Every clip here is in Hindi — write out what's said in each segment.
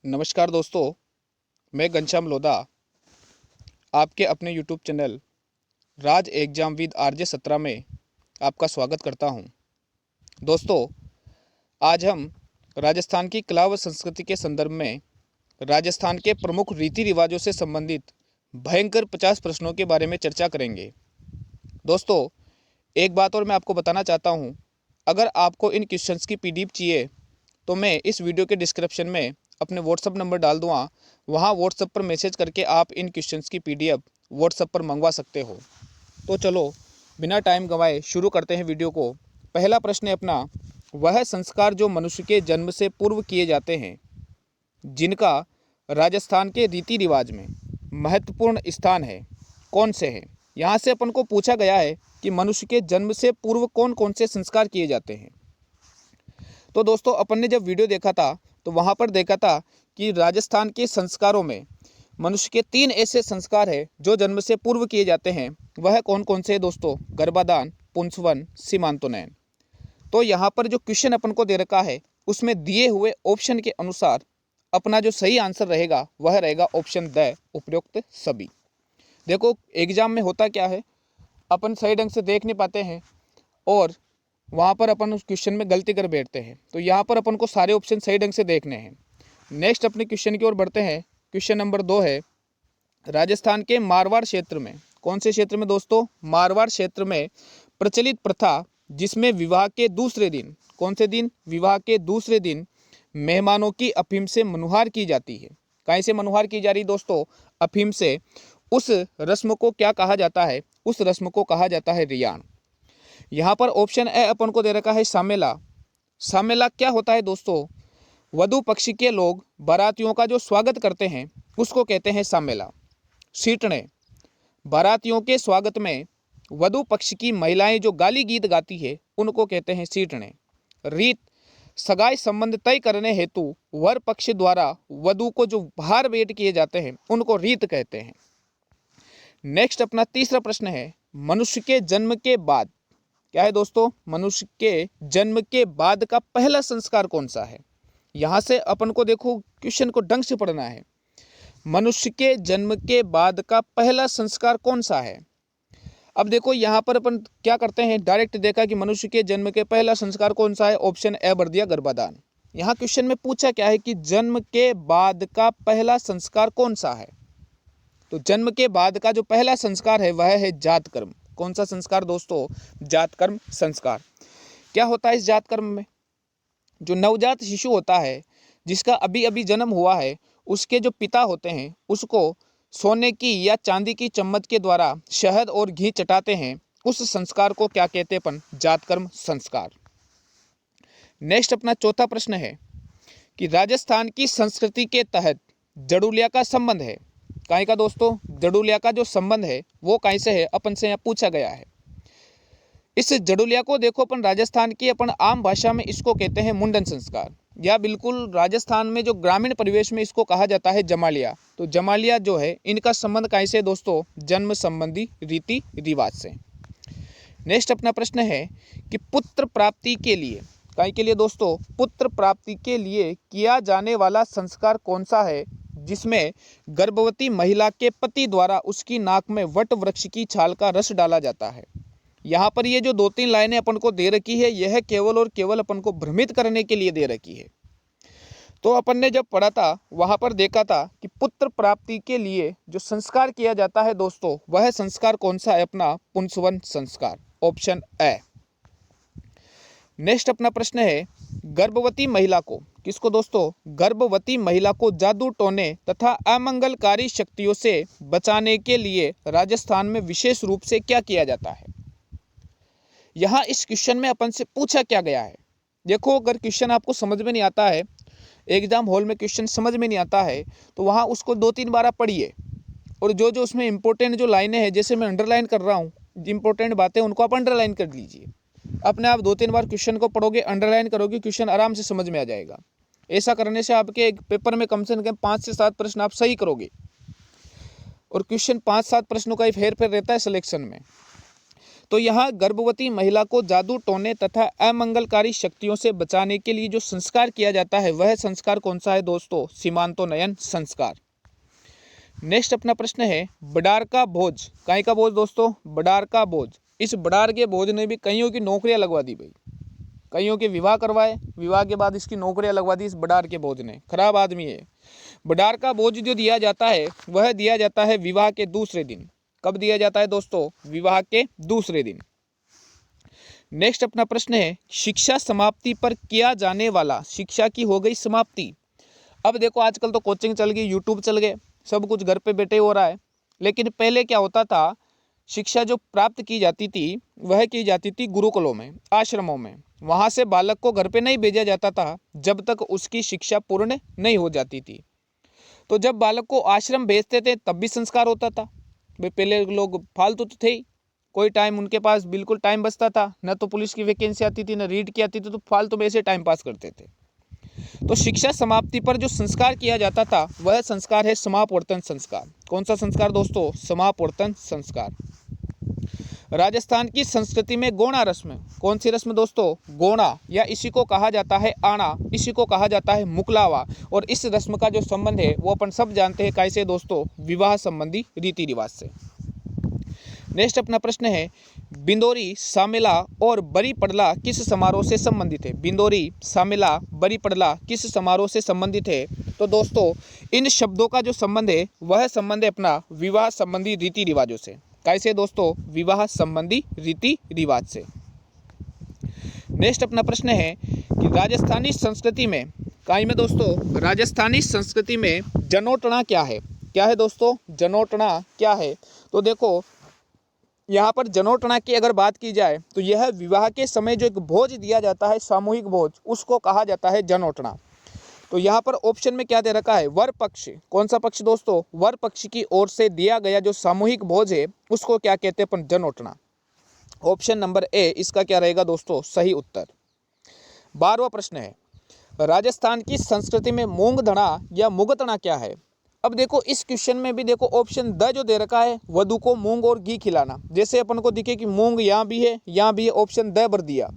नमस्कार दोस्तों, मैं घनश्याम लोधा आपके अपने YouTube channel Raj exam with RJ 17 में आपका स्वागत करता हूं। दोस्तों, आज हम राजस्थान की कला व संस्कृति के संदर्भ में राजस्थान के प्रमुख रीति रिवाजों से संबंधित भयंकर 50 प्रश्नों के बारे में चर्चा करेंगे। दोस्तों, एक बात और मैं आपको बताना चाहता हूं, अगर आपको इन क्वेश्चंस की पीडीएफ चाहिए तो मैं इस वीडियो के डिस्क्रिप्शन में अपने व्हाट्सअप नंबर डाल दूँगा। वहाँ व्हाट्सअप पर मैसेज करके आप इन क्वेश्चंस की पीडीएफ व्हाट्सअप पर मंगवा सकते हो। तो चलो बिना टाइम गंवाए शुरू करते हैं वीडियो को। पहला प्रश्न है अपना, वह संस्कार जो मनुष्य के जन्म से पूर्व किए जाते हैं, जिनका राजस्थान के रीति रिवाज में महत्वपूर्ण स्थान है, कौन से हैं? यहाँ से अपन को पूछा गया है कि मनुष्य के जन्म से पूर्व कौन कौन से संस्कार किए जाते हैं। तो दोस्तों, अपन ने जब वीडियो देखा था तो वहाँ पर देखा था कि राजस्थान के संस्कारों में मनुष्य के 3 ऐसे संस्कार हैं जो जन्म से पूर्व किए जाते हैं। वह कौन कौन से हैं दोस्तों? गर्भाधान, पुंसवन, सीमांतोन्नयन। तो यहाँ पर जो क्वेश्चन अपन को दे रखा है उसमें दिए हुए ऑप्शन के अनुसार अपना जो सही आंसर रहेगा वह रहेगा ऑप्शन द, उपरोक्त सभी। देखो एग्जाम में होता क्या है, अपन सही ढंग से देख नहीं पाते हैं और वहाँ पर अपन उस क्वेश्चन में गलती कर बैठते हैं। तो यहाँ पर अपन को सारे ऑप्शन सही ढंग से देखने हैं। नेक्स्ट अपने क्वेश्चन की ओर बढ़ते हैं। क्वेश्चन नंबर 2 है, राजस्थान के मारवाड़ क्षेत्र में, कौन से क्षेत्र में दोस्तों? मारवाड़ क्षेत्र में प्रचलित प्रथा जिसमें विवाह के दूसरे दिन, कौन से दिन? विवाह के दूसरे दिन मेहमानों की अफीम से मनुहार की जाती है। कहीं से मनुहार की जा रही दोस्तों? अफीम से। उस रस्म को क्या कहा जाता है? उस रस्म को कहा जाता है रियाण। यहाँ पर ऑप्शन ए अपन को दे रखा है सामेला। सामेला क्या होता है दोस्तों? वधु पक्ष के लोग बारातियों का जो स्वागत करते हैं उसको कहते हैं सामेला। सीटने, बारातियों के स्वागत में वधु पक्ष की महिलाएं जो गाली गीत गाती है उनको कहते हैं सीटने। रीत, सगाई संबंध तय करने हेतु वर पक्ष द्वारा वधु को जो उपहार भेंट किए जाते हैं उनको रीत कहते हैं। नेक्स्ट अपना तीसरा प्रश्न है, मनुष्य के जन्म के बाद, क्या है दोस्तों? मनुष्य के जन्म के बाद का पहला संस्कार कौन सा है? यहाँ से अपन को देखो क्वेश्चन को ढंग से पढ़ना है। मनुष्य के जन्म के बाद का पहला संस्कार कौन सा है? अब देखो यहाँ पर अपन क्या करते हैं, डायरेक्ट देखा कि मनुष्य के जन्म के पहला संस्कार कौन सा है, ऑप्शन ए भर दिया, गर्भाधान। यहाँ क्वेश्चन में पूछा क्या है कि जन्म के बाद का पहला संस्कार कौन सा है? तो जन्म के बाद का जो पहला संस्कार है वह है जात कर्म। कौन सा संस्कार दोस्तों? जात कर्म संस्कार। क्या होता है इस जात कर्म में? जो नवजात शिशु होता है जिसका अभी अभी जन्म हुआ है, उसके जो पिता होते हैं उसको सोने की या चांदी की चम्मच के द्वारा शहद और घी चटाते हैं। उस संस्कार को क्या कहते हैं अपन? जात कर्म संस्कार। नेक्स्ट अपना चौथा प्रश्न है कि राजस्थान की संस्कृति के तहत जड़ूलिया का संबंध है। काहे का दोस्तों? जड़ूलिया का जो संबंध है वो कहीं से है, अपन से यहाँ पूछा गया है। इस जड़ूलिया को देखो अपन राजस्थान की अपन आम भाषा में इसको कहते हैं मुंडन संस्कार, या बिल्कुल राजस्थान में जो ग्रामीण परिवेश में इसको कहा जाता है जमालिया। तो जमालिया जो है इनका संबंध कहीं से दोस्तों? जन्म संबंधी रीति रिवाज से। नेक्स्ट अपना प्रश्न है कि पुत्र प्राप्ति के लिए, कहीं के लिए दोस्तों? पुत्र प्राप्ति के लिए किया जाने वाला संस्कार कौन सा है जिसमें गर्भवती महिला के पति द्वारा उसकी नाक में वट वृक्ष की छाल का रस डाला जाता है। यहाँ पर ये जो 2-3 लाइनें अपन को दे रखी है यह केवल और केवल अपन को भ्रमित करने के लिए दे रखी है। तो अपन ने जब पढ़ा था वहाँ पर देखा था कि पुत्र प्राप्ति के लिए जो संस्कार किया जाता है दोस्तों वह संस्कार कौन सा है? अपना पुंसवन संस्कार, ऑप्शन ए। नेक्स्ट अपना प्रश्न है, गर्भवती महिला को, किसको दोस्तों? गर्भवती महिला को जादू टोने तथा अमंगलकारी शक्तियों से बचाने के लिए राजस्थान में विशेष रूप से क्या किया जाता है? यहाँ इस क्वेश्चन में अपन से पूछा क्या गया है? देखो अगर क्वेश्चन आपको समझ में नहीं आता है, एग्जाम हॉल में क्वेश्चन समझ में नहीं आता है तो वहाँ उसको 2-3 बार आप पढ़िए और जो जो उसमें इंपॉर्टेंट जो लाइनें हैं, जैसे मैं अंडरलाइन कर रहा हूँ, इंपॉर्टेंट बातें उनको आप अंडरलाइन कर लीजिए। अपने आप 2-3 बार क्वेश्चन को पढ़ोगे, अंडरलाइन करोगे, क्वेश्चन आराम से समझ में आ जाएगा। ऐसा करने से आपके एक पेपर में कम से कम 5 से 7 प्रश्न आप सही करोगे और क्वेश्चन 5-7 प्रश्नों का ही फेर फेर रहता है सिलेक्शन में। तो यहाँ गर्भवती महिला को जादू टोने तथा अमंगलकारी शक्तियों से बचाने के लिए जो संस्कार किया जाता है वह संस्कार कौन सा है दोस्तों? सीमांतोन्नयन संस्कार। नेक्स्ट अपना प्रश्न है बडार का भोज। काहे का भोज दोस्तों? बडार का भोज। इस बडार के भोज ने भी कईयों की नौकरियां लगवा दी भाई, कईयों के विवाह करवाए, विवाह के बाद इसकी नौकरियां लगवा दी इस बडार के भोज ने। खराब आदमी है। बडार का भोज जो दिया जाता है वह दिया जाता है विवाह के दूसरे दिन। कब दिया जाता है दोस्तों? विवाह के दूसरे दिन। नेक्स्ट अपना प्रश्न है शिक्षा समाप्ति पर किया जाने वाला, शिक्षा की हो गई समाप्ति। अब देखो आजकल तो कोचिंग चल गई, यूट्यूब चल गए, सब कुछ घर पे बैठे हो रहा है, लेकिन पहले क्या होता था, शिक्षा जो प्राप्त की जाती थी वह की जाती थी गुरुकुलों में, आश्रमों में। वहाँ से बालक को घर पे नहीं भेजा जाता था जब तक उसकी शिक्षा पूर्ण नहीं हो जाती थी। तो जब बालक को आश्रम भेजते थे तब भी संस्कार होता था। वे पहले लोग फालतू तो थे ही, कोई टाइम उनके पास बिल्कुल टाइम बचता था, न तो पुलिस की वैकेंसी आती थी न रीड की आती थी, तो फालतू में ऐसे टाइम पास करते थे। तो शिक्षा समाप्ति पर जो संस्कार किया जाता था वह संस्कार है समापवर्तन संस्कार। कौन सा संस्कार दोस्तों? समापवर्तन संस्कार। राजस्थान की संस्कृति में गोणा रस्म, कौन सी रस्म दोस्तों? गोणा, या इसी को कहा जाता है आना, इसी को कहा जाता है मुकलावा। और इस रस्म का जो संबंध है वो अपन सब जानते हैं, कैसे दोस्तों? विवाह संबंधी रीति रिवाज से। नेक्स्ट अपना प्रश्न है बिंदोरी, सामेला और बरी पड़ला किस समारोह से संबंधित है? बिंदोरी, सामेला, बरी पड़ला किस समारोह से संबंधित है? तो दोस्तों इन शब्दों का जो संबंध है वह संबंध है अपना विवाह संबंधी रीति रिवाजों से। कैसे दोस्तों? विवाह संबंधी रीति रिवाज से। नेक्स्ट अपना प्रश्न है कि राजस्थानी संस्कृति में, काई में दोस्तों? राजस्थानी संस्कृति में जनोटना क्या है? क्या है दोस्तों? जनोटना क्या है? तो देखो यहाँ पर जनोटना की अगर बात की जाए तो यह विवाह के समय जो एक भोज दिया जाता है, सामूहिक भोज, उसको कहा जाता है जनोटना। तो यहाँ पर ऑप्शन में क्या दे रखा है? वर पक्ष। कौन सा पक्ष दोस्तों? वर पक्ष की ओर से दिया गया जो सामूहिक भोज है उसको क्या कहते हैं अपन? जनोटना। ऑप्शन नंबर ए इसका क्या रहेगा दोस्तों? सही उत्तर। 12वां प्रश्न है राजस्थान की संस्कृति में मूंग धना या मुगतना क्या है? अब देखो इस क्वेश्चन में भी देखो ऑप्शन द जो दे रखा है, वधु को मूंग और घी खिलाना। जैसे अपन को दिखे कि मूंग यहाँ भी है, यहाँ भी है, ऑप्शन द भर दिया,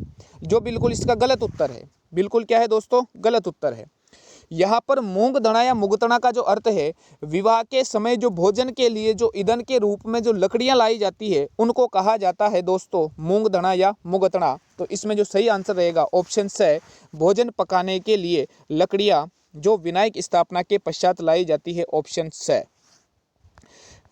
जो बिल्कुल इसका गलत उत्तर है। बिल्कुल क्या है दोस्तों? गलत उत्तर है। यहाँ पर मूंग धना या मुगतना का जो अर्थ है, विवाह के समय जो भोजन के लिए जो ईंधन के रूप में जो लकड़ियां लाई जाती है उनको कहा जाता है दोस्तों मूंग धना या मुगतना। तो इसमें जो सही आंसर रहेगा ऑप्शन से, भोजन पकाने के लिए लकड़ियां जो विनायक स्थापना के पश्चात लाई जाती है, ऑप्शन से।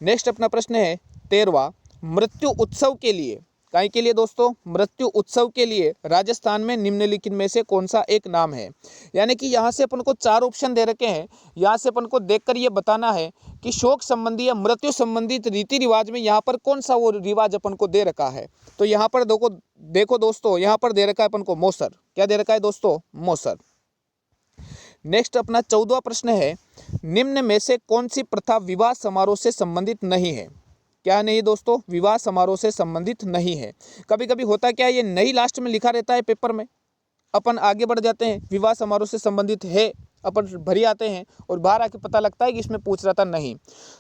नेक्स्ट अपना प्रश्न है 13वां मृत्यु उत्सव के लिए, काहे के लिए दोस्तों? मृत्यु उत्सव के लिए राजस्थान में निम्नलिखित में से कौन सा एक नाम है? यानी कि यहाँ से अपन को 4 ऑप्शन दे रखे हैं, यहाँ से अपन को देखकर ये बताना है कि शोक संबंधी या मृत्यु संबंधित रीति रिवाज में यहाँ पर कौन सा वो रिवाज अपन को दे रखा है। तो यहाँ पर देखो दोस्तों, यहाँ पर दे रखा है अपन को मौसर। क्या दे रखा है दोस्तों? मौसर। नेक्स्ट अपना 14वां प्रश्न है निम्न में से कौन सी प्रथा विवाह समारोह से संबंधित नहीं है? क्या नहीं दोस्तों? विवाह समारोह से संबंधित नहीं है। कभी कभी होता क्या है, ये नहीं लास्ट में लिखा रहता है पेपर में, अपन आगे बढ़ जाते हैं, विवाह समारोह से संबंधित है, अपन भरी आते हैं और बाहर आके पता लगता है कि इसमें पूछ रहा था नहीं।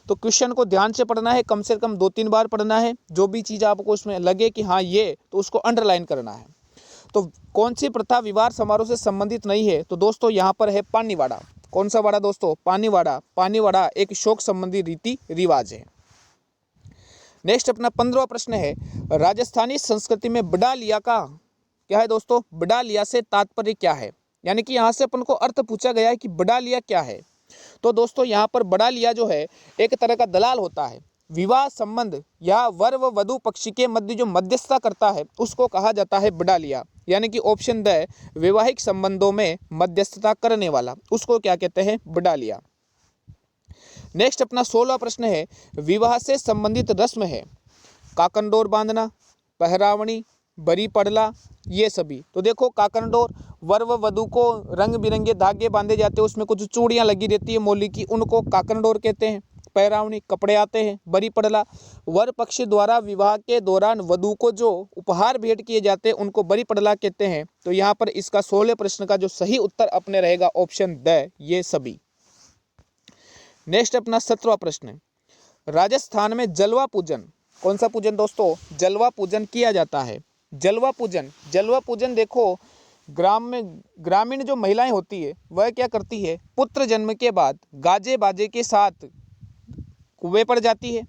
तो क्वेश्चन को ध्यान से पढ़ना है, कम से कम 2-3 बार पढ़ना है। जो भी चीज़ आपको उसमें लगे कि हाँ ये, तो उसको अंडरलाइन करना है। तो कौन सी प्रथा विवाह समारोह से संबंधित नहीं है? तो दोस्तों यहाँ पर है पानीवाड़ा। कौन सा वाड़ा दोस्तों? पानीवाड़ा। पानीवाड़ा एक शोक संबंधी रीति रिवाज है। नेक्स्ट अपना 15वां प्रश्न है राजस्थानी संस्कृति में बड़ा लिया का क्या है दोस्तों? बड़ा लिया से तात्पर्य क्या है? यानी कि यहाँ से अपन को अर्थ पूछा गया है कि बड़ा लिया क्या है। तो दोस्तों यहाँ पर बड़ा लिया जो है एक तरह का दलाल होता है। विवाह संबंध या वर व वधु पक्षी के मध्य जो मध्यस्थता करता है उसको कहा जाता है बड़ा लिया। यानी कि ऑप्शन द वैवाहिक संबंधों में मध्यस्थता करने वाला, उसको क्या कहते हैं? बड़ा लिया। नेक्स्ट अपना 16वां प्रश्न है विवाह से संबंधित रस्म है काकनडोर बांधना, पहरावणी, बरी पड़ला, ये सभी। तो देखो काकनडोर, वर व वधु को रंग बिरंगे धागे बांधे जाते हैं, उसमें कुछ चूड़ियां लगी रहती है मोली की, उनको काकनडोर कहते हैं। पहरावनी कपड़े आते हैं। बरी पड़ला वर पक्ष द्वारा विवाह के दौरान वधु को जो उपहार भेंट किए जाते हैं उनको बरी पड़ला कहते हैं। तो यहाँ पर इसका 16वें प्रश्न का जो सही उत्तर अपने रहेगा ऑप्शन द, ये सभी। नेक्स्ट अपना 17वां प्रश्न, राजस्थान में जलवा पूजन, कौन सा पूजन दोस्तों? जलवा पूजन किया जाता है। जलवा पूजन देखो ग्रामीण जो महिलाएं होती है वह क्या करती है, पुत्र जन्म के बाद गाजे बाजे के साथ कुएं पर जाती है,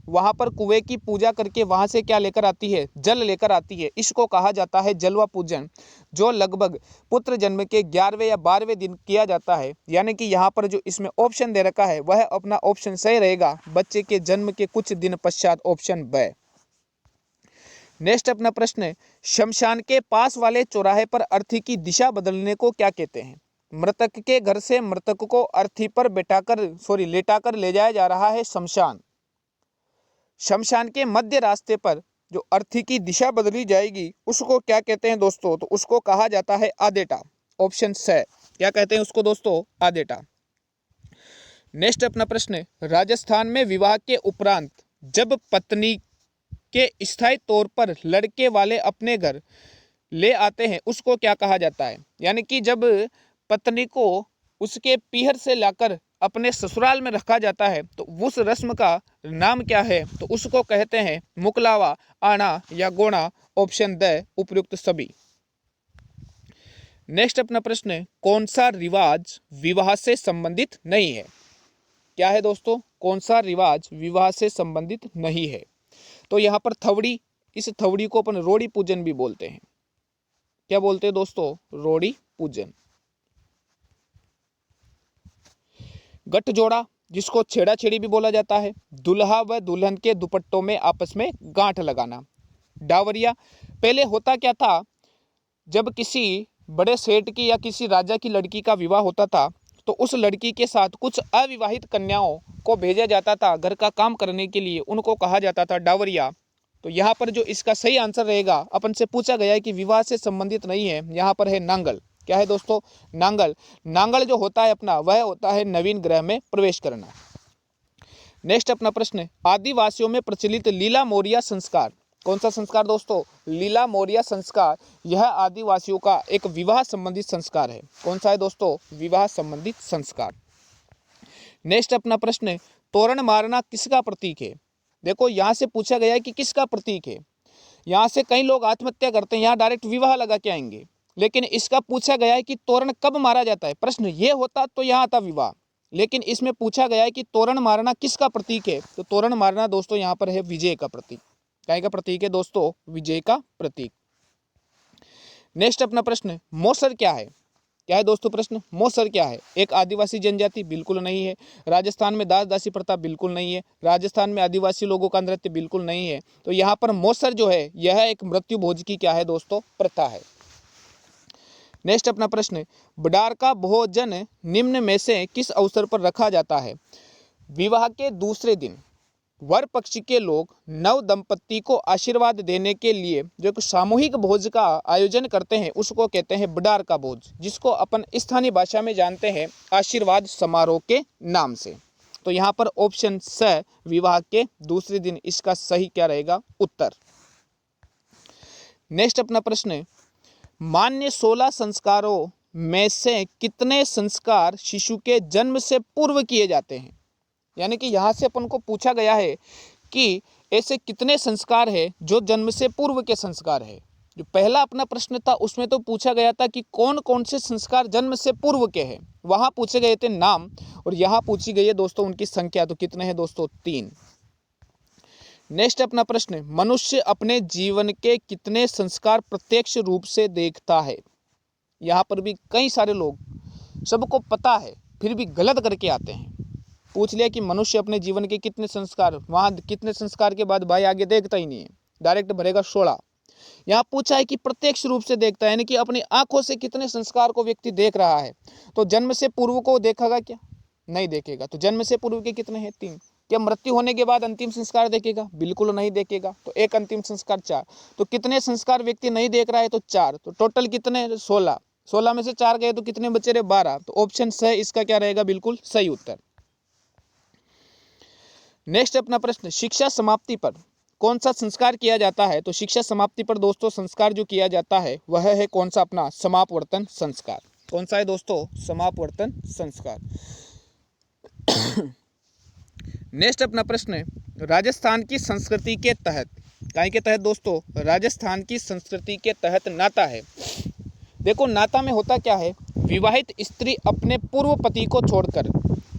वहां पर कुएं की पूजा करके वहां से क्या लेकर आती है, जल लेकर आती है। इसको कहा जाता है जलवा पूजन, जो लगभग पुत्र जन्म के 11वें या 12वें दिन किया जाता है। यानी कि यहाँ पर जो इसमें ऑप्शन दे रखा है वह अपना ऑप्शन सही रहेगा, बच्चे के जन्म के कुछ दिन पश्चात, ऑप्शन ब। नेक्स्ट अपना प्रश्न है, शमशान के पास वाले चौराहे पर अर्थी की दिशा बदलने को क्या कहते हैं? मृतक के घर से मृतक को अर्थी पर लेटाकर ले जाया जा रहा है शमशान। शमशान के मध्य रास्ते पर जो अर्थी की दिशा बदली जाएगी उसको क्या कहते हैं दोस्तों? तो उसको कहा जाता है आदेटा, ऑप्शन स। क्या कहते हैं उसको दोस्तों? आदेटा। नेक्स्ट अपना प्रश्न है, राजस्थान में विवाह के उपरांत जब पत्नी के स्थायी तौर पर लड़के वाले अपने घर ले आते हैं उसको क्या कहा जाता है? यानी कि जब पत्नी को उसके पीहर से लाकर अपने ससुराल में रखा जाता है तो उस रस्म का नाम क्या है? तो उसको कहते हैं मुकलावा, आना या गोना, ऑप्शन द उपयुक्त सभी। नेक्स्ट अपना प्रश्न है, कौन सा रिवाज विवाह से संबंधित नहीं है? क्या है दोस्तों? कौन सा रिवाज विवाह से संबंधित नहीं है? तो यहाँ पर थवड़ी, इस थवड़ी को अपन रोड़ी पूजन भी बोलते हैं। क्या बोलते हैं दोस्तों? रोड़ी पूजन। गठजोड़ा, जिसको छेड़ाछेड़ी भी बोला जाता है, दुल्हा व दुल्हन के दुपट्टों में आपस में गांठ लगाना। डावरिया, पहले होता क्या था, जब किसी बड़े सेठ की या किसी राजा की लड़की का विवाह होता था तो उस लड़की के साथ कुछ अविवाहित कन्याओं को भेजा जाता था घर का काम करने के लिए, उनको कहा जाता था डावरिया। तो यहाँ पर जो इसका सही आंसर रहेगा, अपन से पूछा गया है कि विवाह से संबंधित नहीं है, यहाँ पर है नांगल। क्या है दोस्तों? नांगल। नांगल जो होता है अपना, वह होता है नवीन ग्रह में प्रवेश करना। नेक्स्ट अपना प्रश्न है, आदिवासियों में प्रचलित लीला मोरिया संस्कार, कौन सा संस्कार दोस्तों? लीला मोरिया संस्कार। यह आदिवासियों का एक विवाह संबंधित संस्कार है। कौन सा है दोस्तों? विवाह संबंधित संस्कार। नेक्स्ट अपना प्रश्न है, तोरण मारना किसका प्रतीक है? देखो यहाँ से पूछा गया है कि किसका प्रतीक है। यहाँ से कई लोग आत्महत्या करते हैं, यहाँ डायरेक्ट विवाह लगा के आएंगे, लेकिन इसका पूछा गया है कि तोरण कब मारा जाता है। प्रश्न ये होता तो यहाँ आता विवाह, लेकिन इसमें पूछा गया है कि तोरण मारना किसका प्रतीक है। तो तोरण मारना दोस्तों यहाँ पर है विजय का प्रतीक। क्या का प्रतीक है दोस्तों? विजय का प्रतीक। नेक्स्ट अपना प्रश्न, मौसर क्या है? क्या है दोस्तों प्रश्न? मौसर क्या है? एक आदिवासी जनजाति? बिल्कुल नहीं है। राजस्थान में दास दासी प्रथा? बिल्कुल नहीं है। राजस्थान में आदिवासी लोगों का नृत्य? बिल्कुल नहीं है। तो यहाँ पर मौसर जो है यह एक मृत्यु भोज की क्या है दोस्तों? प्रथा है। नेक्स्ट अपना प्रश्न, बडार का भोजन निम्न में से किस अवसर पर रखा जाता है? विवाह के दूसरे दिन वर पक्ष के लोग नव दंपत्ति को आशीर्वाद देने के लिए जो एक सामूहिक भोज का आयोजन करते हैं उसको कहते हैं बडार का भोज, जिसको अपन स्थानीय भाषा में जानते हैं आशीर्वाद समारोह के नाम से। तो यहाँ पर ऑप्शन स विवाह के दूसरे दिन इसका सही क्या रहेगा? उत्तर। नेक्स्ट अपना प्रश्न है, मान्य 16 संस्कारों में से कितने संस्कार शिशु के जन्म से पूर्व किए जाते हैं? यानी कि यहाँ से अपन को पूछा गया है कि ऐसे कितने संस्कार है जो जन्म से पूर्व के संस्कार है। जो पहला अपना प्रश्न था उसमें तो पूछा गया था कि कौन कौन से संस्कार जन्म से पूर्व के हैं, वहाँ पूछे गए थे नाम, और यहाँ पूछी गई है दोस्तों उनकी संख्या। तो कितने हैं दोस्तों? 3। नेक्स्ट अपना प्रश्न, मनुष्य अपने जीवन के कितने संस्कार प्रत्यक्ष रूप से देखता है? यहाँ पर भी कई सारे लोग सबको पता है फिर भी गलत करके आते हैं। पूछ लिया कि मनुष्य अपने जीवन के कितने संस्कार, वहाँ कितने संस्कार के बाद भाई आगे देखता ही नहीं है, डायरेक्ट भरेगा 16। यहाँ पूछा है कि प्रत्यक्ष रूप से देखता है, यानी कि अपनी आंखों से कितने संस्कार को व्यक्ति देख रहा है। तो जन्म से पूर्व को देखेगा क्या? नहीं देखेगा। तो जन्म से पूर्व के कितने हैं? 3। क्या मृत्यु होने के बाद अंतिम संस्कार देखेगा? बिल्कुल नहीं देखेगा। तो एक अंतिम संस्कार 4। तो कितने संस्कार व्यक्ति नहीं देख रहा है? तो 4। तो टोटल कितने? 16। 16 में से 4 गए तो कितने बचे रहे? 12। तो ऑप्शन स इसका क्या रहेगा? बिल्कुल सही उत्तर। नेक्स्ट अपना प्रश्न, शिक्षा समाप्ति पर कौन सा संस्कार किया जाता है? तो शिक्षा समाप्ति पर दोस्तों संस्कार जो किया जाता है वह है कौन सा? अपना समापवर्तन संस्कार। कौन सा है दोस्तों? समापवर्तन संस्कार। नेक्स्ट अपना प्रश्न है, राजस्थान की संस्कृति के तहत, काहे के तहत दोस्तों, राजस्थान की संस्कृति के तहत नाता है। देखो नाता में होता क्या है, विवाहित स्त्री अपने पूर्व पति को छोड़कर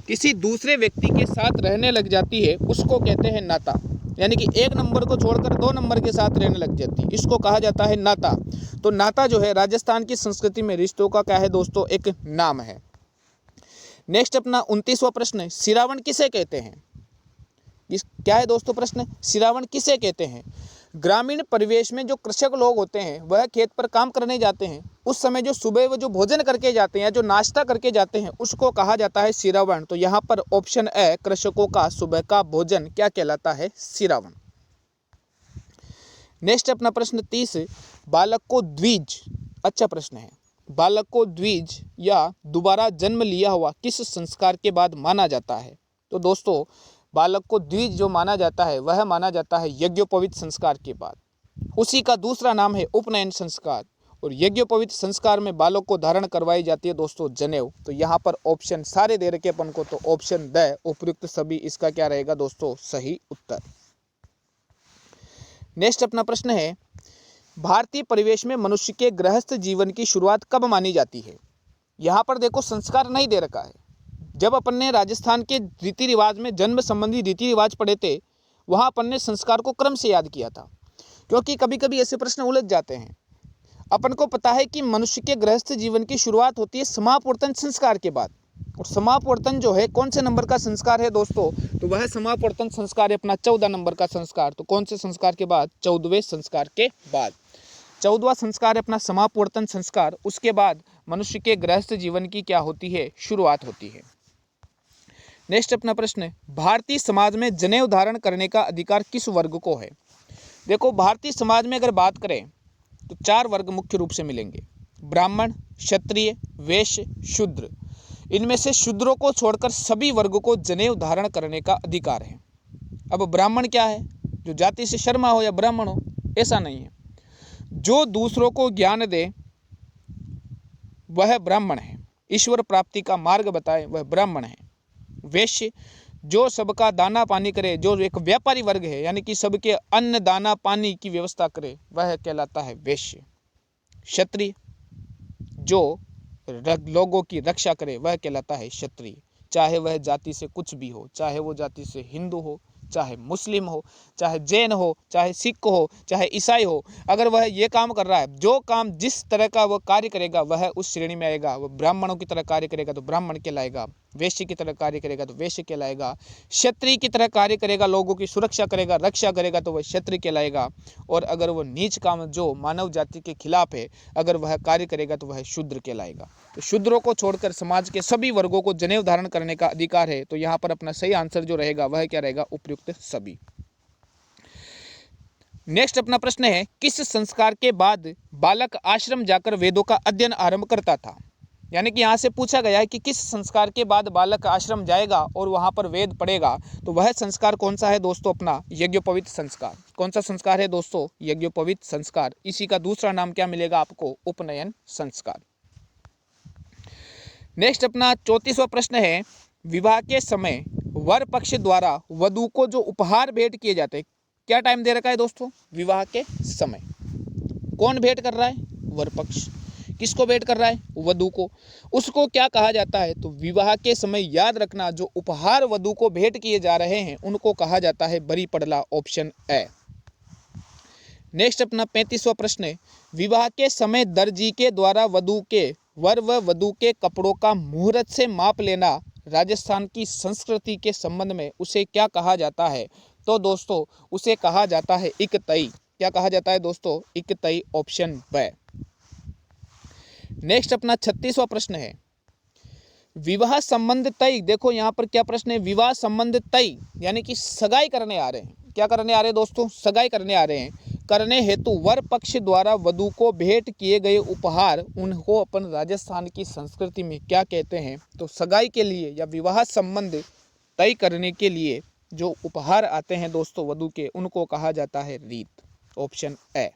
किसी दूसरे व्यक्ति के साथ रहने लग जाती है, उसको कहते हैं नाता। यानी कि एक नंबर को छोड़कर दो नंबर के साथ रहने लग जाती है, इसको कहा जाता है नाता। तो नाता जो है राजस्थान की संस्कृति में रिश्तों का क्या है दोस्तों, एक नाम है। नेक्स्ट अपना 29वां प्रश्न है, सिरावन किसे कहते हैं। क्या है दोस्तों प्रश्न, सिरावन किसे कहते हैं। ग्रामीण परिवेश में जो कृषक लोग होते हैं वह खेत पर काम करने जाते हैं, उस समय जो सुबह वो जो भोजन करके जाते हैं, जो नाश्ता करके जाते हैं, उसको कहा जाता है सिरावन। तो यहाँ पर ऑप्शन ए, कृषकों का सुबह का भोजन क्या कहलाता है, सिरावन। नेक्स्ट अपना प्रश्न 30, बालक को द्विज, अच्छा प्रश्न है, बालक को द्विज या दोबारा जन्म लिया हुआ किस संस्कार के बाद माना जाता है। तो दोस्तों बालक को द्विज जो माना जाता है वह माना जाता है यज्ञोपवीत संस्कार के बाद। उसी का दूसरा नाम है उपनयन संस्कार। और यज्ञोपवीत संस्कार में बालक को धारण करवाई जाती है दोस्तों जनेऊ। तो यहाँ पर ऑप्शन सारे दे रखे अपन को, तो ऑप्शन द उपयुक्त सभी इसका क्या रहेगा दोस्तों, सही उत्तर। नेक्स्ट अपना प्रश्न है, भारतीय परिवेश में मनुष्य के गृहस्थ जीवन की शुरुआत कब मानी जाती है। यहाँ पर देखो संस्कार नहीं दे रखा है। जब अपन ने राजस्थान के रीति रिवाज में जन्म संबंधी रीति रिवाज पढ़े थे, वहाँ अपन ने संस्कार को क्रम से याद किया था, क्योंकि कभी कभी ऐसे प्रश्न उलझ जाते हैं। अपन को पता है कि मनुष्य के गृहस्थ जीवन की शुरुआत होती है समापवर्तन संस्कार के बाद। और समापवर्तन जो है कौन से नंबर का संस्कार है दोस्तों, तो वह समापवर्तन संस्कार है अपना 14 नंबर का संस्कार। तो कौन से संस्कार के बाद, 14वें संस्कार के बाद। 14वां संस्कार है अपना समापवर्तन संस्कार। उसके बाद मनुष्य के गृहस्थ जीवन की क्या होती है, शुरुआत होती है। नेक्स्ट अपना प्रश्न है, भारतीय समाज में जनेऊ धारण करने का अधिकार किस वर्ग को है। देखो भारतीय समाज में अगर बात करें तो 4 वर्ग मुख्य रूप से मिलेंगे, ब्राह्मण, क्षत्रिय, वैश्य, शूद्र। इनमें से शूद्रों को छोड़कर सभी वर्गों को जनेऊ धारण करने का अधिकार है। अब ब्राह्मण क्या है, जो जाति से शर्मा हो या ब्राह्मण हो, ऐसा नहीं है। जो दूसरों को ज्ञान दे वह ब्राह्मण है, ईश्वर प्राप्ति का मार्ग बताए वह ब्राह्मण है। वैश्य जो सबका दाना पानी करे, जो एक व्यापारी वर्ग है, यानी कि सबके अन्न दाना पानी की व्यवस्था करे, वह कहलाता है वैश्य। क्षत्रिय जो लोगों की रक्षा करे, वह कहलाता है क्षत्रिय। चाहे वह जाति से कुछ भी हो, चाहे वो जाति से हिंदू हो, चाहे मुस्लिम हो, चाहे जैन हो, चाहे सिख हो, चाहे ईसाई हो, अगर वह ये काम कर रहा है, जो काम जिस तरह का वह कार्य करेगा वह उस श्रेणी में आएगा। वह ब्राह्मणों की तरह कार्य करेगा तो ब्राह्मण कहलाएगा, वैश्य की तरह कार्य करेगा तो वैश्य कहलाएगा, क्षत्रिय की तरह कार्य करेगा, लोगों की सुरक्षा करेगा, रक्षा करेगा तो वह क्षत्रिय कहलाएगा। और अगर वह नीच काम जो मानव जाति के खिलाफ है अगर वह कार्य करेगा तो वह शूद्र कहलाएगा। तो शूद्रों को छोड़कर समाज के सभी वर्गों को जनेऊ धारण करने का अधिकार है। तो यहाँ पर अपना सही आंसर जो रहेगा वह क्या रहेगा, उपयुक्त सभी। नेक्स्ट अपना प्रश्न है, किस संस्कार के बाद बालक आश्रम जाकर वेदों का अध्ययन आरंभ करता था। यानी कि यहाँ से पूछा गया है कि किस संस्कार के बाद बालक आश्रम जाएगा और वहाँ पर वेद पढ़ेगा। तो वह संस्कार कौन सा है दोस्तों, अपना यज्ञोपवीत संस्कार। कौन सा संस्कार है दोस्तों, यज्ञोपवीत संस्कार। इसी का दूसरा नाम क्या मिलेगा आपको, उपनयन संस्कार। नेक्स्ट अपना 34वां प्रश्न है, विवाह के समय वर पक्ष द्वारा वधू को जो उपहार भेंट किए जाते हैं, क्या टाइम दे रखा है दोस्तों, विवाह के समय। कौन भेंट कर रहा है, वर पक्ष। किसको भेंट कर रहा है, वधू को। उसको क्या कहा जाता है, तो विवाह के समय याद रखना जो उपहार वधू को भेंट किए जा रहे हैं उनको कहा जाता है बरी पड़ला, ऑप्शन ए। नेक्स्ट अपना 35वां प्रश्न है, विवाह के समय दर्जी के द्वारा वधू के वर व वधू के कपड़ों का मुहूर्त से माप लेना राजस्थान की संस्कृति के संबंध में उसे क्या कहा जाता है। तो दोस्तों उसे कहा जाता है इकतई। क्या कहा जाता है दोस्तों, इकतई, ऑप्शन ब। नेक्स्ट अपना 36वां प्रश्न है, विवाह संबंध तय। देखो यहाँ पर क्या प्रश्न है, विवाह संबंध तय यानी कि सगाई करने आ रहे हैं। क्या करने आ रहे हैं दोस्तों, सगाई करने आ रहे हैं। करने हेतु वर पक्ष द्वारा वधू को भेंट किए गए उपहार उनको अपन राजस्थान की संस्कृति में क्या कहते हैं। तो सगाई के लिए या विवाह संबंध तय करने के लिए जो उपहार आते हैं दोस्तों वधू के, उनको कहा जाता है रीत, ऑप्शन ए।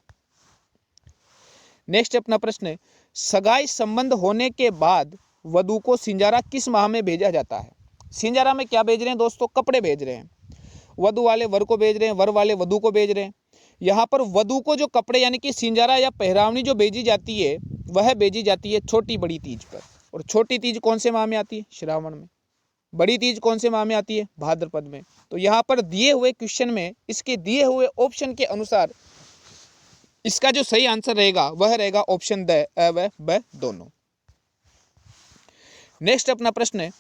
नेक्स्ट अपना प्रश्न है, सगाई संबंध होने के बाद वधू को सिंजारा किस माह में भेजा जाता है। सिंजारा में क्या भेज रहे हैं दोस्तों, कपड़े भेज रहे हैं। वधु वाले वर को भेज रहे हैं, वर वाले वधु को भेज रहे हैं। यहाँ पर वधु को जो कपड़े यानी कि सिंजारा या पहरावनी जो भेजी जाती है वह भेजी जाती है छोटी बड़ी तीज पर। और छोटी तीज कौन से माह में आती है? श्रावण में। बड़ी तीज कौन से माह में आती है? भाद्रपद में। तो यहाँ पर दिए हुए क्वेश्चन में इसके दिए हुए ऑप्शन के अनुसार इसका जो सही आंसर रहेगा वह रहेगा ऑप्शन द, व ब दोनों। नेक्स्ट अपना प्रश्न है,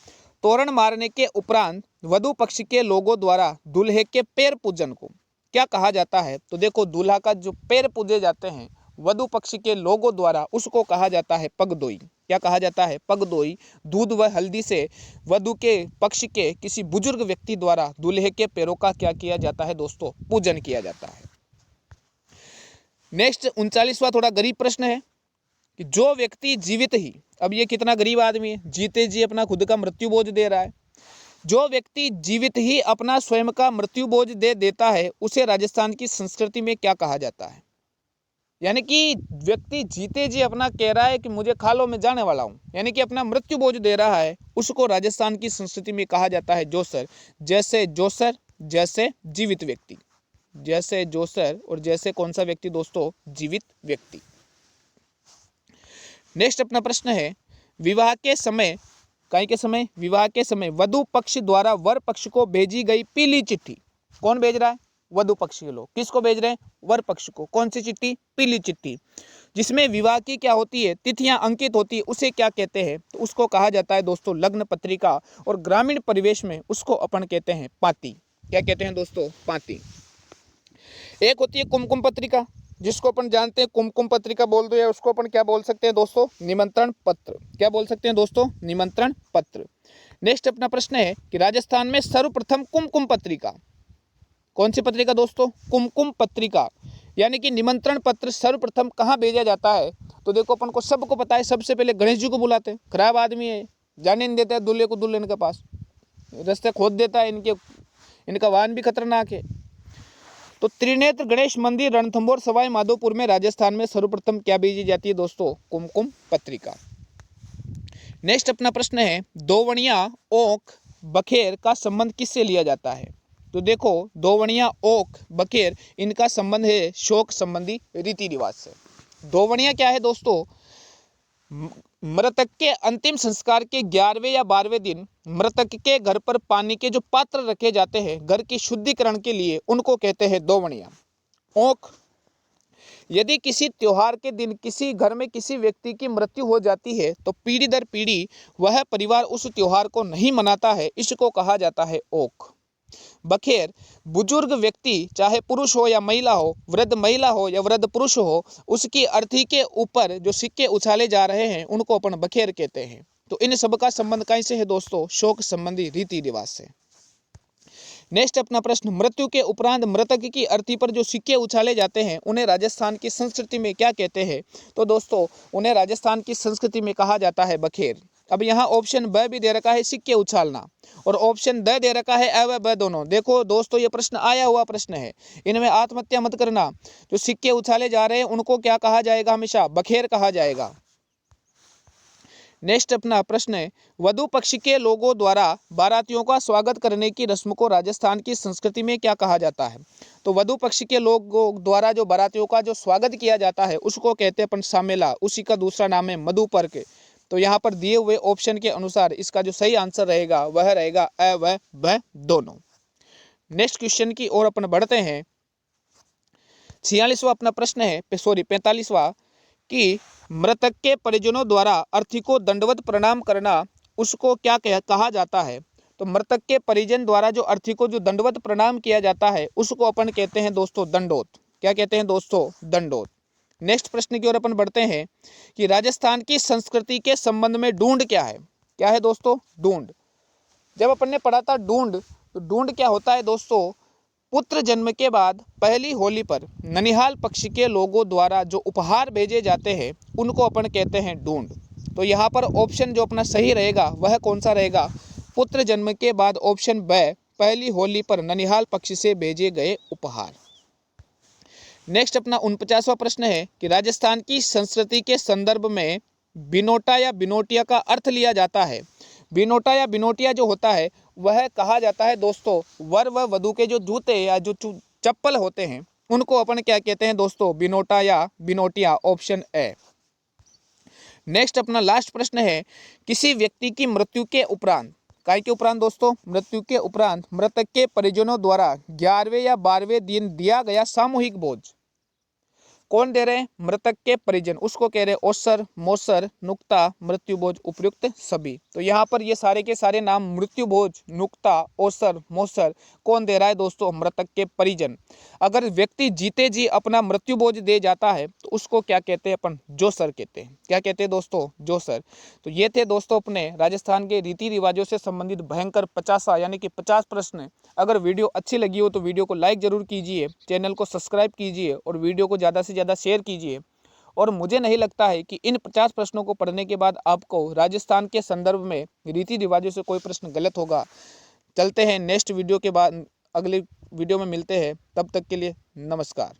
तोरण मारने के उपरांत वधु पक्ष के लोगों द्वारा दूल्हे के पैर पूजन को क्या कहा जाता है? तो देखो, दूल्हा का जो पैर पूजे जाते हैं वधु पक्ष के लोगों द्वारा उसको कहा जाता है पगडोई। क्या कहा जाता है? पगडोई। दूध व हल्दी से वधु के पक्ष के किसी बुजुर्ग व्यक्ति द्वारा दूल्हे के पैरों का क्या किया जाता है दोस्तों? पूजन किया जाता है। नेक्स्ट 39वां थोड़ा गरीब प्रश्न है कि जो व्यक्ति जीवित ही, अब ये कितना गरीब आदमी है, जीते जी अपना खुद का मृत्यु बोझ दे रहा है। जो व्यक्ति जीवित ही अपना स्वयं का मृत्यु बोझ दे देता है उसे राजस्थान की संस्कृति में क्या कहा जाता है? यानी कि व्यक्ति जीते जी अपना कह रहा है कि मुझे खालो में जाने वाला हूँ, यानी कि अपना मृत्यु बोझ दे रहा है, उसको राजस्थान की संस्कृति में कहा जाता है जोसर। जैसे जोसर, जैसे जीवित व्यक्ति। जैसे जोसर और जैसे कौन सा व्यक्ति दोस्तों? जीवित व्यक्ति। नेक्स्ट अपना प्रश्न है, विवाह के समय, कहीं के समय? विवाह के समय वधु पक्ष द्वारा वर पक्ष को भेजी गई पीली चिट्ठी कौन भेज रहा है? वधु पक्ष के लोग। किसको भेज रहे हैं? वर पक्ष को। कौन सी चिट्ठी? पीली चिट्ठी, जिसमें विवाह की क्या होती है? तिथियां अंकित होती है, उसे क्या कहते हैं? तो उसको कहा जाता है दोस्तों लग्न पत्रिका, और ग्रामीण परिवेश में उसको अपन कहते हैं पाती। क्या कहते हैं दोस्तों? पाती। एक होती है कुमकुम पत्रिका, जिसको अपन जानते हैं कुमकुम पत्रिका बोल दो, या उसको अपन क्या बोल सकते हैं दोस्तों? निमंत्रण पत्र। क्या बोल सकते हैं दोस्तों? निमंत्रण पत्र। नेक्स्ट अपना प्रश्न है कि राजस्थान में सर्वप्रथम कुमकुम पत्रिका, कौन सी पत्रिका दोस्तों? कुमकुम पत्रिका, यानी कि निमंत्रण पत्र सर्वप्रथम कहाँ भेजा जाता है? तो देखो, अपन को सबको पता है, सबसे पहले गणेश जी को बुलाते हैं। खराब आदमी है, जाने नहीं देता है दूल्हे को दुल्हन के पास, रास्ते खोद देता है, इनका वाहन भी खतरनाक है। तो त्रिनेत्र गणेश मंदिर रणथंभौर सवाई माधोपुर में राजस्थान में सर्वप्रथम क्या भेजी जाती है दोस्तों? कुमकुम पत्रिका। नेक्स्ट अपना प्रश्न है, दोवणिया, ओक, बखेर का संबंध किससे लिया जाता है? तो देखो, दोवणिया, ओक, बखेर, इनका संबंध है शोक संबंधी रीति रिवाज से। दोवणिया क्या है दोस्तों? मृतक के अंतिम संस्कार के 11वें या 12वें दिन मृतक के घर पर पानी के जो पात्र रखे जाते हैं घर की शुद्धिकरण के लिए, उनको कहते हैं दोवणिया। ओक, यदि किसी त्योहार के दिन किसी घर में किसी व्यक्ति की मृत्यु हो जाती है तो पीढ़ी दर पीढ़ी वह परिवार उस त्योहार को नहीं मनाता है, इसको कहा जाता है ओक। बखेर, बुजुर्ग व्यक्ति चाहे पुरुष हो या महिला हो, वृद्ध महिला हो या वृद्ध पुरुष हो, उसकी अर्थी के ऊपर जो सिक्के उछाले जा रहे हैं उनको अपन बखेर कहते हैं। तो इन सब का संबंध कैसे है दोस्तों? शोक संबंधी रीति रिवाज से। नेक्स्ट अपना प्रश्न, मृत्यु के उपरांत मृतक की अर्थी पर जो सिक्के उछाले जाते हैं उन्हें राजस्थान की संस्कृति में क्या कहते हैं? तो दोस्तों, उन्हें राजस्थान की संस्कृति में कहा जाता है बखेर। अब यहाँ ऑप्शन ब भी दे रखा है सिक्के उछालना, और ऑप्शन द दे रखा है अ व ब दोनों। देखो दोस्तों, ये प्रश्न आया हुआ प्रश्न है, इनमें आत्महत्या मत करना। जो सिक्के उछाले जा रहे हैं उनको क्या कहा जाएगा? हमेशा बखेर कहा जाएगा। नेक्स्ट अपना प्रश्न है, वधु पक्ष के लोगों द्वारा बारातियों का स्वागत करने की रस्म को राजस्थान की संस्कृति में क्या कहा जाता है? तो वधु पक्ष के लोगों द्वारा जो बारातियों का जो स्वागत किया जाता है उसको कहते हैं अपन सामेला, उसी का दूसरा नाम है मधुपर्क। तो यहाँ पर दिए हुए ऑप्शन के अनुसार इसका जो सही आंसर रहेगा वह रहेगा अ व ब दोनों। नेक्स्ट क्वेश्चन की ओर अपन बढ़ते हैं। 46वां अपना प्रश्न है, 45वां, कि मृतक के परिजनों द्वारा अर्थी को दंडवत प्रणाम करना उसको क्या कहा जाता है? तो मृतक के परिजन द्वारा जो अर्थी को जो दंडवत प्रणाम किया जाता है उसको अपन कहते हैं दोस्तों दंडोत। क्या कहते हैं दोस्तों? दंडोत। नेक्स्ट प्रश्न की ओर अपन बढ़ते हैं कि राजस्थान की संस्कृति के संबंध में ढूंढ क्या है? क्या है दोस्तों? ढूंढ। जब अपन ने पढ़ा था ढूंढ, तो ढूंढ क्या होता है दोस्तों? पुत्र जन्म के बाद पहली होली पर ननिहाल पक्ष के लोगों द्वारा जो उपहार भेजे जाते हैं उनको अपन कहते हैं ढूंढ। तो यहाँ पर ऑप्शन जो अपना सही रहेगा वह कौन सा रहेगा? पुत्र जन्म के बाद ऑप्शन ब, पहली होली पर ननिहाल पक्ष से भेजे गए उपहार। नेक्स्ट अपना 49वां प्रश्न है कि राजस्थान की संस्कृति के संदर्भ में बिनोटा या बिनोटिया का अर्थ लिया जाता है। बिनोटा या बिनोटिया जो होता है वह कहा जाता है दोस्तों, वर व वधू के जो जूते या जो चप्पल होते हैं उनको अपन क्या कहते हैं दोस्तों, बिनोटा या बिनोटिया, ऑप्शन ए। नेक्स्ट अपना लास्ट प्रश्न है, किसी व्यक्ति की मृत्यु के उपरांत, काय के उपरांत दोस्तों, मृत्यु के उपरांत मृतक के परिजनों द्वारा 11वें या 12वें दिन दिया गया सामूहिक भोज, कौन दे रहे हैं, मृतक के परिजन, उसको कह रहे हैं ओसर, मोसर, नुक्ता, मृत्यु भोज, उपयुक्त सभी। तो यहाँ पर ये सारे के सारे नाम मृत्यु भोज, नुक्ता, ओसर, मोसर कौन दे रहा है दोस्तों, मृतक के परिजन। अगर व्यक्ति जीते जी अपना मृत्यु भोज दे जाता है तो उसको क्या कहते हैं अपन, जोसर कहते हैं। क्या कहते हैं दोस्तों, जोसर। तो ये थे दोस्तों अपने राजस्थान के रीति रिवाजों से संबंधित भयंकर 50 यानी कि 50 प्रश्न। अगर वीडियो अच्छी लगी हो तो वीडियो को लाइक जरूर कीजिए, चैनल को सब्सक्राइब कीजिए और वीडियो को ज़्यादा से ज़्यादा शेयर कीजिए। और मुझे नहीं लगता है कि इन 50 प्रश्नों को पढ़ने के बाद आपको राजस्थान के संदर्भ में रीति रिवाजों से कोई प्रश्न गलत होगा। चलते हैं नेक्स्ट वीडियो के बाद, अगले वीडियो में मिलते हैं, तब तक के लिए नमस्कार।